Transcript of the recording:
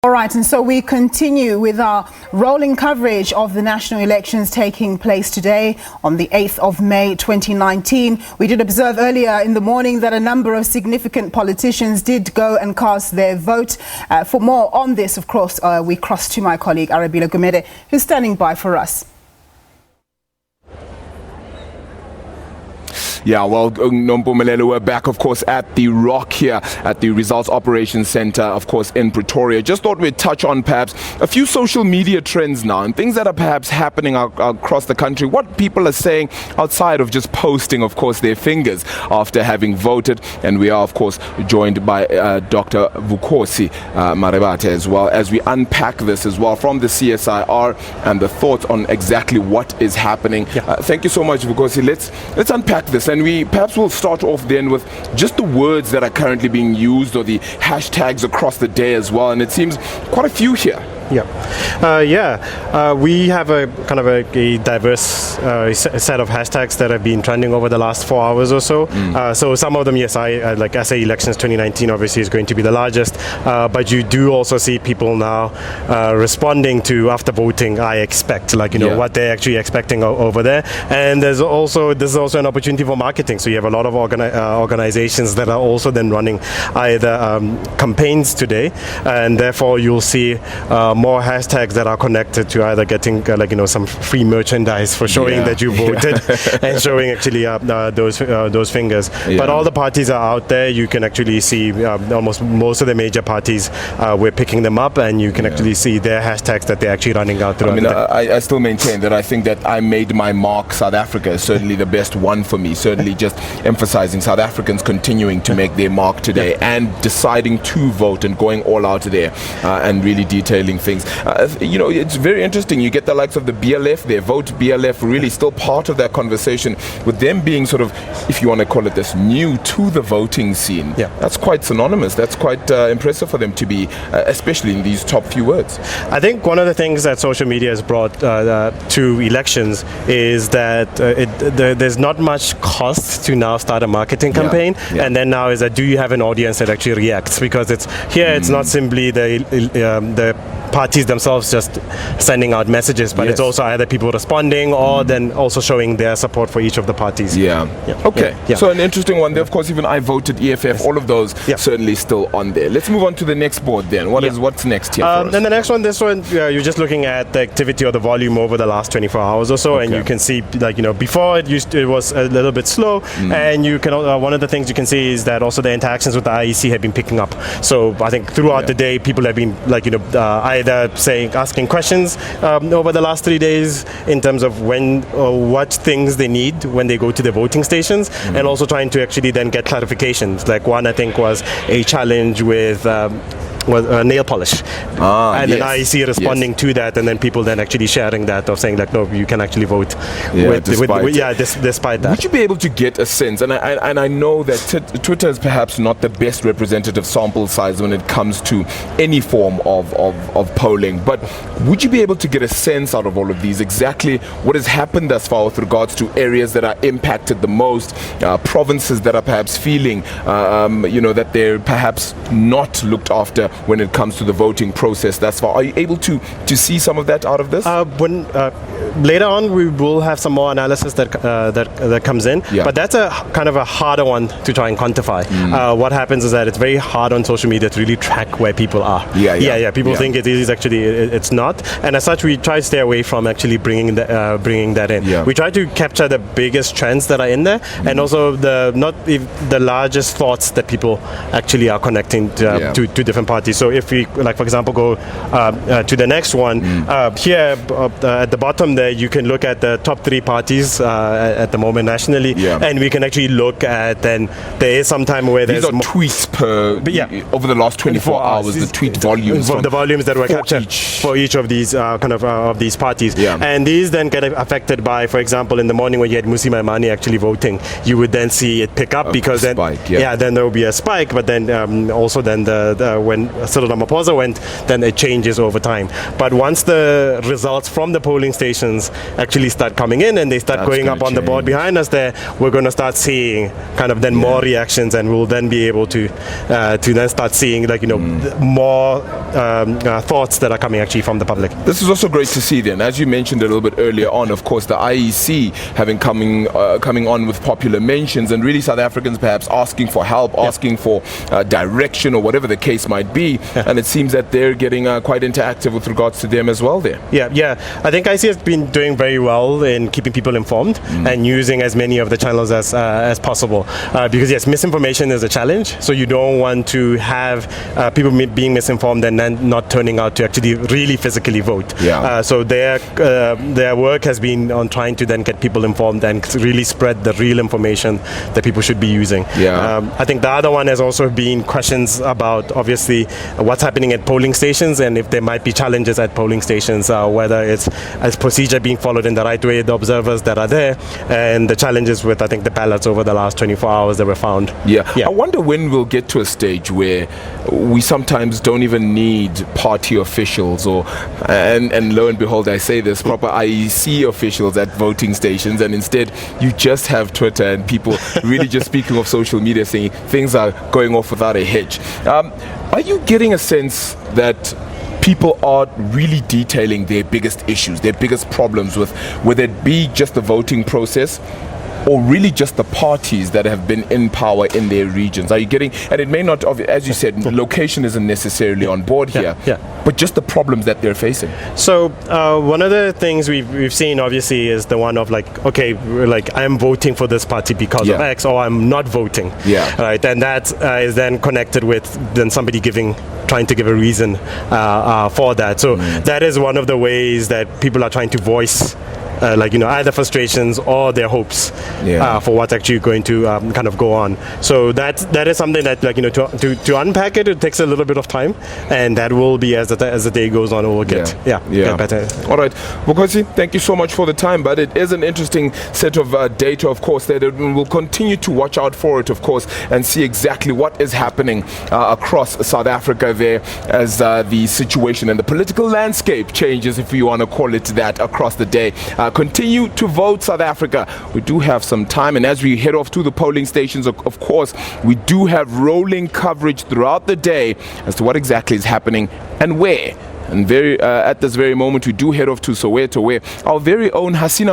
All right, and so we continue with our rolling coverage of the national elections taking place today on the 8th of May 2019. We did observe earlier in the morning that a number of significant politicians did go and cast their vote. For more on this, of course, we cross to my colleague Arabila Gumede, who's standing by for us. Yeah, well, Nompumelelo, we're back, of course, at the Rock here at the Results Operations Center, of course, in Pretoria. Just thought we'd touch on perhaps a few social media trends now and things that are perhaps happening across the country, what people are saying outside of just posting, of course, their fingers after having voted. And we are, of course, joined by Dr. Vukosi Marebate as well, as we unpack this as well from the CSIR and the thoughts on exactly what is happening. Yeah. Thank you so much, Vukosi. Let's unpack this. And we perhaps will start off then with just the words that are currently being used or the hashtags across the day as well. And it seems quite a few here. We have a kind of a diverse set of hashtags that have been trending over the last 4 hours or so. So some of them, yes, I like SA Elections 2019 obviously is going to be the largest, but you do also see people now responding to after voting, I expect, what they're actually expecting over there. And this is also an opportunity for marketing. So you have a lot of organizations that are also then running either campaigns today, and therefore you'll see more hashtags that are connected to either getting some free merchandise for showing that you voted and showing actually those fingers. But all the parties are out there. You can actually see almost most of the major parties. We're picking them up, and you can actually see their hashtags that they're actually running out throughout. I still maintain that I think that I made my mark. South Africa is certainly the best one for me. Certainly just emphasizing South Africans continuing to make their mark today and deciding to vote and going all out there and really detailing things. It's very interesting. You get the likes of the BLF, their vote BLF, really still part of that conversation, with them being sort of, if you want to call it this, new to the voting scene. That's quite synonymous. That's quite impressive for them to be, especially in these top few words. I think one of the things that social media has brought to elections is that there's not much cost to now start a marketing campaign. And then now is that, do you have an audience that actually reacts? Because it's not simply the parties themselves just sending out messages, but it's also either people responding or then also showing their support for each of the parties. So an interesting one there. Of course, even I voted EFF, all of those certainly still on there. Let's move on to the next board then. What's next here for us? Then the next one, this one, you're just looking at the activity or the volume over the last 24 hours or so, and you can see, before it was a little bit slow, and you can one of the things you can see is that also the interactions with the IEC have been picking up. So I think throughout the day, people have been either asking questions over the last 3 days in terms of when or what things they need when they go to the voting stations, and also trying to actually then get clarifications. Like one, I think, was a challenge with nail polish, and then IEC responding to that, and then people then actually sharing that, of saying no, you can actually vote despite that. Would you be able to get a sense, and I know that Twitter is perhaps not the best representative sample size when it comes to any form of polling, but would you be able to get a sense out of all of these exactly what has happened thus far with regards to areas that are impacted the most, provinces that are perhaps feeling that they're perhaps not looked after when it comes to the voting process thus far? Are you able to see some of that out of this? Later on, we will have some more analysis that comes in, but that's a kind of a harder one to try and quantify. What happens is that it's very hard on social media to really track where people are. People think it is, actually it's not, and as such we try to stay away from actually bringing that in. We try to capture the biggest trends that are in there, and also the largest thoughts that people actually are connecting to different parties. So if we, for example, go to the next one, here at the bottom there, you can look at the top 3 parties at the moment nationally, and we can actually look at, then there is some time where there's more tweets per over the last 24 hours, the tweet volumes, the volumes that were captured for each of these of these parties, and these then get affected by, for example, in the morning when you had Musi Maimane actually voting, you would then see it pick up, because then then there will be a spike, but then also then when Cyril Ramaphosa went, then it changes over time. But once the results from the polling stations actually start coming in and they start going up on the board behind us there, we're going to start seeing kind of then more reactions, and we'll then be able to then start seeing more thoughts that are coming actually from the public. This is also great to see then. As you mentioned a little bit earlier on, of course, the IEC having coming on with popular mentions, and really South Africans perhaps asking for help, asking for direction or whatever the case might be. And it seems that they're getting quite interactive with regards to them as well there. Yeah. I think IEC has been doing very well in keeping people informed and using as many of the channels as possible. Because yes, misinformation is a challenge. So you don't want to have people being misinformed and then not turning out to actually really physically vote. So their work has been on trying to then get people informed and really spread the real information that people should be using. I think the other one has also been questions about obviously what's happening at polling stations, and if there might be challenges at polling stations, whether it's as procedure being followed in the right way, the observers that are there, and the challenges with, I think, the ballots over the last 24 hours that were found. I wonder when we'll get to a stage where we sometimes don't even need party officials and lo and behold, I say this, proper IEC officials at voting stations, and instead you just have Twitter and people really just speaking of social media saying things are going off without a hitch. Are you getting a sense that people are really detailing their biggest issues, their biggest problems with whether it be just the voting process or really just the parties that have been in power in their regions? Are you getting, and it may not, as you said, location isn't necessarily on board here, but just the problems that they're facing? So one of the things we've seen obviously is the one of I'm voting for this party because of X, or I'm not voting. Right, and that is then connected with then somebody trying to give a reason for that. So that is one of the ways that people are trying to voice either frustrations or their hopes for what's actually going to kind of go on. So that is something that to unpack it takes a little bit of time, and that will be as the day goes on, it will get better. All right, Vukosi, thank you so much for the time, but it is an interesting set of data, of course, that we'll continue to watch out for it, of course, and see exactly what is happening across South Africa there as the situation and the political landscape changes, if you want to call it that, across the day. Continue to vote, South Africa. We do have some time, and as we head off to the polling stations, of course, we do have rolling coverage throughout the day as to what exactly is happening and where. And at this very moment, we do head off to Soweto, where our very own Hasina